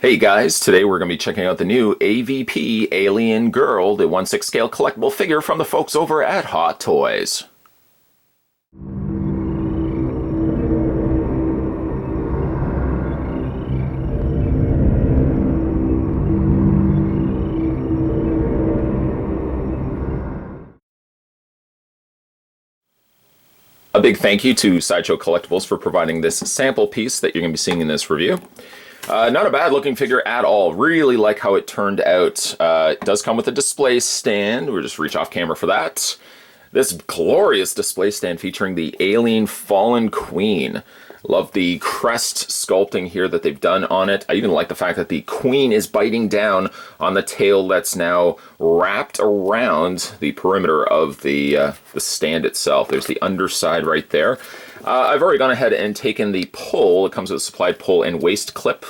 Hey guys, today we're going to be checking out the new AVP Alien Girl, the 1/6 scale collectible figure from the folks over at Hot Toys. A big thank you to Sideshow Collectibles for providing this sample piece that you're going to be seeing in this review. Not a bad looking figure at all. Really like how it turned out. It does come with a display stand. We'll just reach off camera for that. This glorious display stand featuring the Alien Fallen Queen. Love the crest sculpting here that they've done on it. I even like the fact that the queen is biting down on the tail that's now wrapped around the perimeter of the stand itself. There's the underside right there. I've already gone ahead and taken the pull. It comes with a supplied pull and waist clip.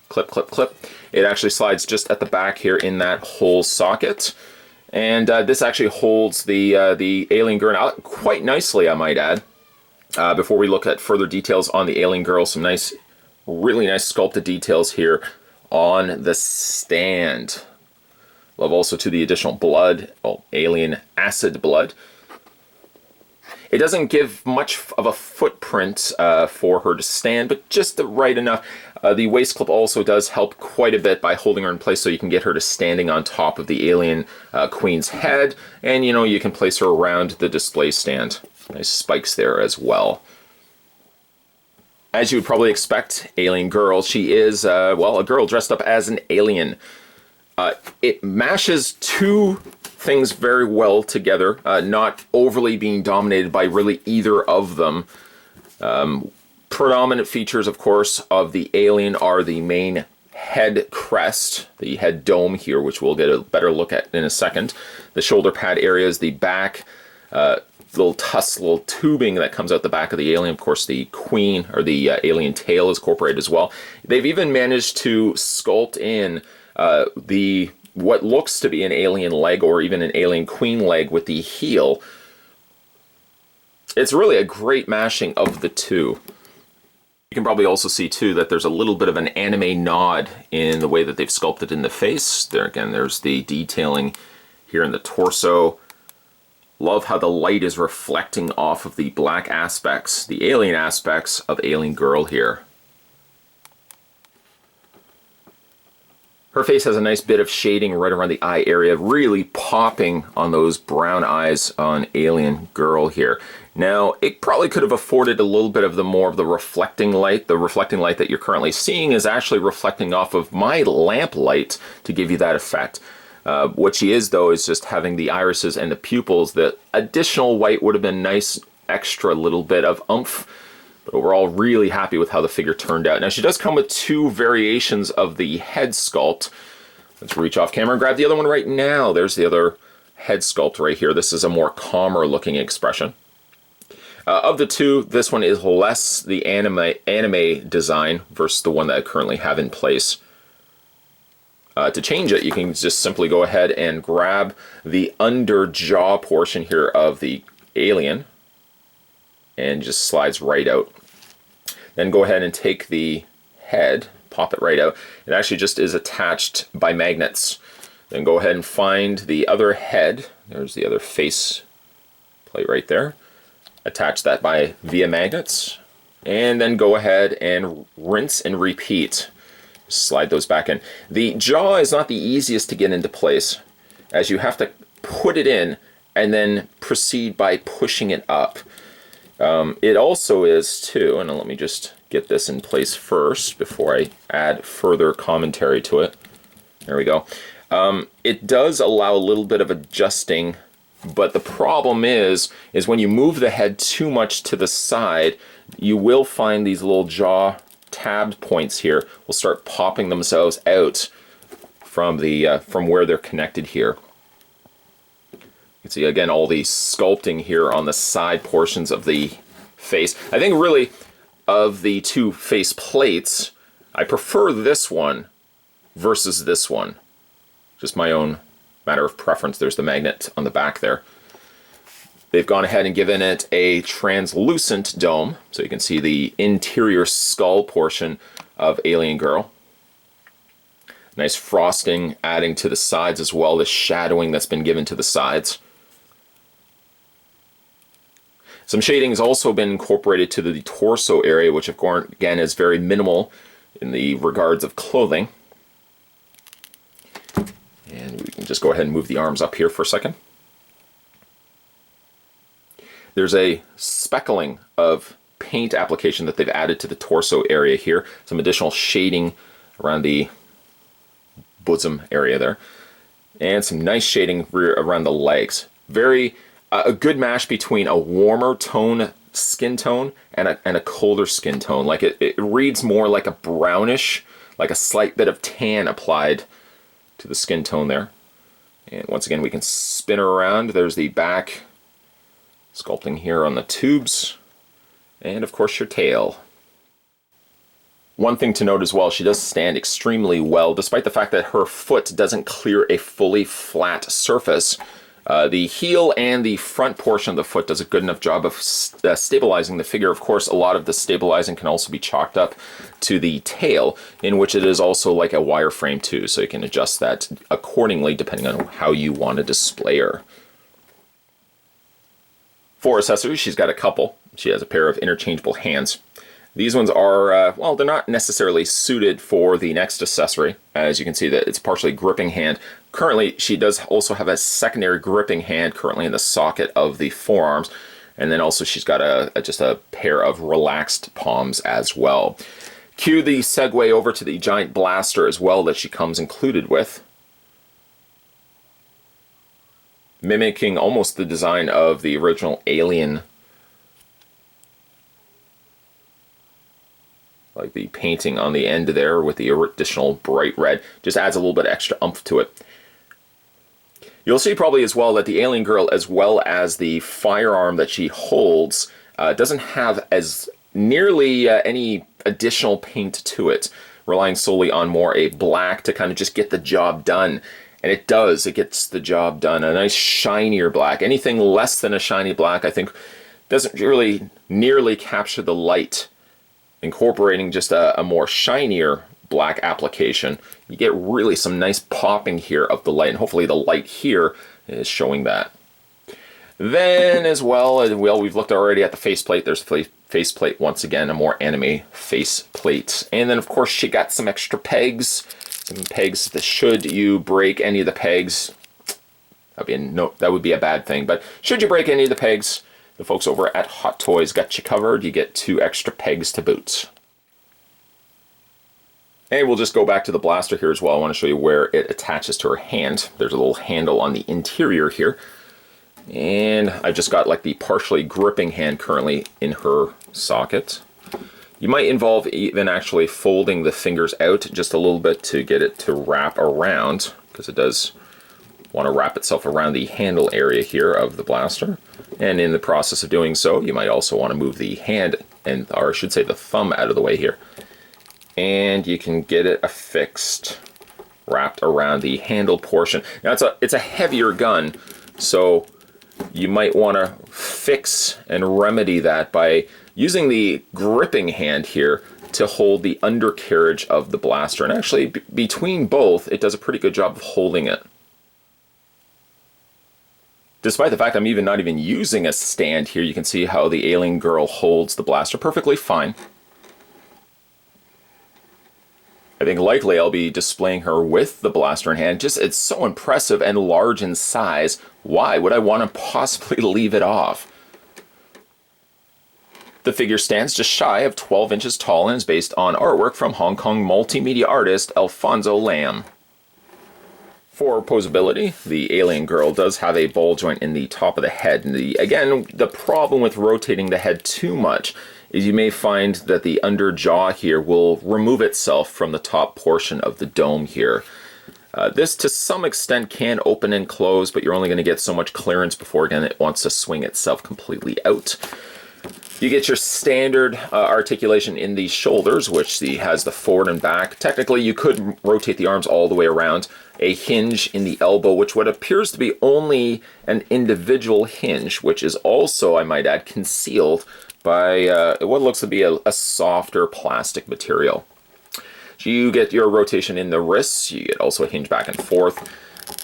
Clip, clip, clip. It actually slides just at the back here in that whole socket. And this actually holds the Alien Girl out quite nicely, I might add. Before we look at further details on the Alien Girl, some nice, really nice sculpted details here on the stand. Love also to the additional blood, alien acid blood. It doesn't give much of a footprint for her to stand, but just right enough. The waist clip also does help quite a bit by holding her in place so you can get her to standing on top of the alien queen's head, and you can place her around the display stand. Nice spikes there as well. As you would probably expect, Alien Girl, she is, well, a girl dressed up as an alien. It mashes two things very well together, not overly being dominated by really either of them. Predominant features, of course, of the alien are the main head crest, the head dome here, which we'll get a better look at in a second. The shoulder pad areas, the back, little tusk, little tubing that comes out the back of the alien. Of course, the queen, or the alien tail is incorporated as well. They've even managed to sculpt in what looks to be an alien leg, or even an alien queen leg with the heel. It's really a great mashing of the two. You can probably also see too that there's a little bit of an anime nod in the way that they've sculpted in the face. There again, there's the detailing here in the torso. Love how the light is reflecting off of the black aspects, the alien aspects of Alien Girl here. Her face has a nice bit of shading right around the eye area, really popping on those brown eyes on Alien Girl here. Now, it probably could have afforded a little bit of more of the reflecting light. The reflecting light that you're currently seeing is actually reflecting off of my lamp light to give you that effect. What she is, though, is just having the irises and the pupils. The additional white would have been nice, extra little bit of oomph. But overall, really happy with how the figure turned out. Now, she does come with two variations of the head sculpt. Let's reach off camera and grab the other one right now. There's the other head sculpt right here. This is a more calmer looking expression. Of the two, this one is less the anime design versus the one that I currently have in place. To change it, you can just simply go ahead and grab the under jaw portion here of the alien and just slides right out. Then go ahead and take the head, pop it right out. It actually just is attached by magnets. Then go ahead and find the other head. There's the other face plate right there. Attach that via magnets. And then go ahead and rinse and repeat. Slide those back in. The jaw is not the easiest to get into place, as you have to put it in and then proceed by pushing it up. It also is too, and let me just get this in place first before I add further commentary to it. There we go. It does allow a little bit of adjusting, but the problem is when you move the head too much to the side, you will find these little jaw tabbed points here will start popping themselves out from where they're connected here. You can see again all the sculpting here on the side portions of the face. I think really of the two face plates, I prefer this one versus this one. Just my own matter of preference. There's the magnet on the back there. They've gone ahead and given it a translucent dome, so you can see the interior skull portion of Alien Girl. Nice frosting adding to the sides as well, the shadowing that's been given to the sides. Some shading has also been incorporated to the torso area, which of course, again, is very minimal in the regards of clothing. And we can just go ahead and move the arms up here for a second. There's a speckling of paint application that they've added to the torso area here. Some additional shading around the bosom area there. And some nice shading around the legs. Very a good mash between a warmer tone skin tone and a colder skin tone. Like it reads more like a brownish, like a slight bit of tan applied to the skin tone there. And once again, we can spin her around. There's the back sculpting here on the tubes. And of course your tail. One thing to note as well, she does stand extremely well, despite the fact that her foot doesn't clear a fully flat surface. The heel and the front portion of the foot does a good enough job of stabilizing the figure. Of course, a lot of the stabilizing can also be chalked up to the tail, in which it is also like a wireframe too, so you can adjust that accordingly depending on how you want to display her. For accessories, she's got a couple. She has a pair of interchangeable hands. These ones are, well, they're not necessarily suited for the next accessory. As you can see that it's partially gripping hand. Currently, she does also have a secondary gripping hand currently in the socket of the forearms. And then also she's got just a pair of relaxed palms as well. Cue the segue over to the giant blaster as well that she comes included with. Mimicking almost the design of the original Alien. Like the painting on the end there with the additional bright red. Just adds a little bit extra oomph to it. You'll see probably as well that the alien girl, as well as the firearm that she holds, doesn't have as nearly any additional paint to it, relying solely on more a black to kind of just get the job done. And it does, it gets the job done. A nice shinier black. Anything less than a shiny black, I think, doesn't really nearly capture the light. Incorporating just a more shinier black application, you get really some nice popping here of the light, and hopefully the light here is showing that. Then as well, we've looked already at the faceplate. There's the faceplate once again, a more anime faceplate. And then of course she got some extra pegs. Some pegs that should you break any of the pegs, that would be a bad thing, but should you break any of the pegs, the folks over at Hot Toys got you covered. You get 2 extra pegs to boot. And we'll just go back to the blaster here as well. I want to show you where it attaches to her hand. There's a little handle on the interior here. And I just got like the partially gripping hand currently in her socket. You might involve even actually folding the fingers out just a little bit to get it to wrap around, because it does want to wrap itself around the handle area here of the blaster. And in the process of doing so, you might also want to move the hand, or I should say the thumb, out of the way here. And you can get it affixed, wrapped around the handle portion. Now it's a heavier gun, so you might want to fix and remedy that by using the gripping hand here to hold the undercarriage of the blaster. And actually, between both, it does a pretty good job of holding it. Despite the fact I'm not even using a stand here, you can see how the alien girl holds the blaster perfectly fine. I think likely I'll be displaying her with the blaster in hand. Just, it's so impressive and large in size. Why would I want to possibly leave it off? The figure stands just shy of 12 inches tall and is based on artwork from Hong Kong multimedia artist Alfonso Lam. For Poseability, the alien girl does have a ball joint in the top of the head. And again, the problem with rotating the head too much is you may find that the under jaw here will remove itself from the top portion of the dome here. This to some extent can open and close, but you're only going to get so much clearance before again it wants to swing itself completely out. You get your standard articulation in the shoulders, which has the forward and back. Technically, you could rotate the arms all the way around. A hinge in the elbow, which what appears to be only an individual hinge, which is also, I might add, concealed by what looks to be a softer plastic material. So you get your rotation in the wrists, you get also a hinge back and forth.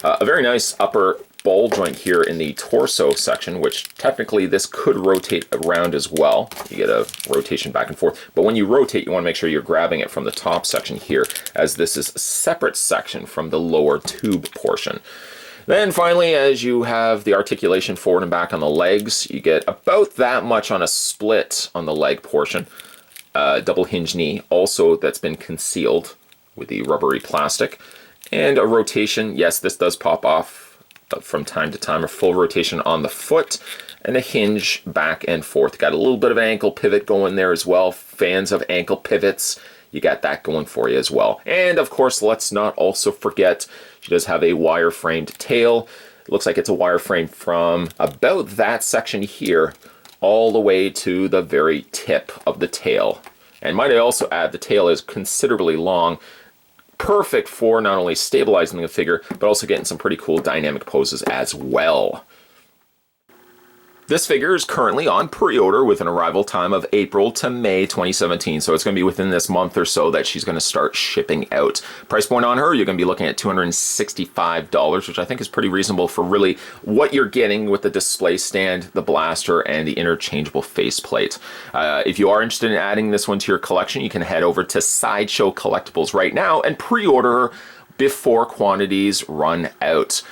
A very nice upper ball joint here in the torso section, which technically this could rotate around as well. You get a rotation back and forth, but when you rotate, you want to make sure you're grabbing it from the top section here, as this is a separate section from the lower tube portion. Then finally, as you have the articulation forward and back on the legs, you get about that much on a split on the leg portion. Double hinge knee, also that's been concealed with the rubbery plastic. And a rotation, yes, this does pop off from time to time, a full rotation on the foot, and a hinge back and forth. Got a little bit of an ankle pivot going there as well. Fans of ankle pivots, you got that going for you as well. And of course, let's not also forget, she does have a wire-framed tail. It looks like it's a wireframe from about that section here all the way to the very tip of the tail. And might I also add, the tail is considerably long, perfect for not only stabilizing the figure, but also getting some pretty cool dynamic poses as well. This figure is currently on pre-order with an arrival time of April to May 2017, so it's going to be within this month or so that she's going to start shipping out. Price point on her, you're going to be looking at $265, which I think is pretty reasonable for really what you're getting with the display stand, the blaster, and the interchangeable faceplate. If you are interested in adding this one to your collection, you can head over to Sideshow Collectibles right now and pre-order her before quantities run out.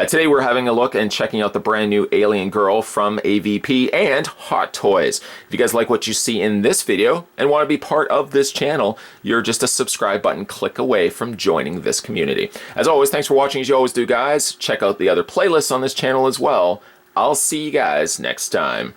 Today we're having a look and checking out the brand new Alien Girl from AVP and Hot Toys. If you guys like what you see in this video and want to be part of this channel, you're just a subscribe button click away from joining this community. As always, thanks for watching as you always do, guys. Check out the other playlists on this channel as well. I'll see you guys next time.